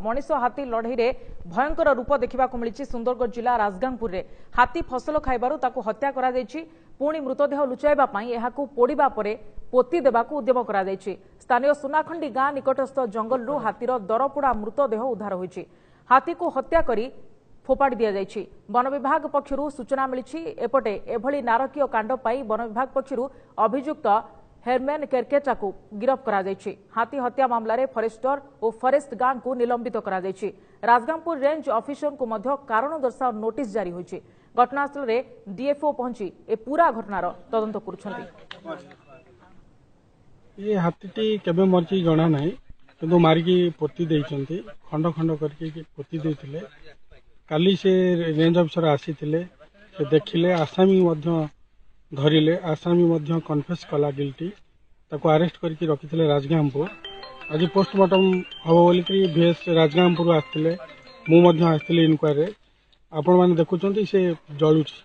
मनीष हाथी लड़ई में भयंकर रूप देखा मिली सुंदरगढ़ जिला राजगांगपुर में हाथी फसल खाइबारु ताकू हत्या करा जायछि। पुणी मृतदेह लुचाइबा पई एहाकू पोड़िबा परे पोती देबाकू उद्यम करा जायछि। स्थानीय सुनाखंडी गाँ निकटस्थ जंगलरू हाथीर दरपोड़ा मृतदेह उद्धार होइछि। हाथी को हत्या करी फोपाड़ी दिया जायछि। वन विभाग पक्षरु सूचना मिली। एपटे एभली नारकीय कांड पाई वन विभाग पक्षरु अभियुक्त हेरमैन केरकेचा को गिरफ्त करा जायछि। हाथी हत्या मामला रे फॉरेस्टर और फॉरेस्ट गार्ड को निलंबित करा जायछि। राजगांगपुर रेंज ऑफिसर को मध्य कारण दर्शाओ नोटिस जारी होइछि। घटनास्थल रे डीएफओ पहुंची ए पूरा घटनार तदंत करुछन्ति। ये हाथीटी केबे मरची जणा नाही किंतु मारिकी पोती देइचंती खंड खंड करके पोती देइथिले। काली से रेंज ऑफिसर आसीथिले से देखिले आसामी मध्य धरिले आसामी मध्य कन्फेस कला गिल्टी ताको अरेस्ट करके रखिथिले राजगांगपुर। आज पोस्टमार्टम हबो बोली कि भेस राजगांगपुर आस्थिले मु मध्य आस्थिले इनक्वारी। आपण माने देखुचंती से जळुची।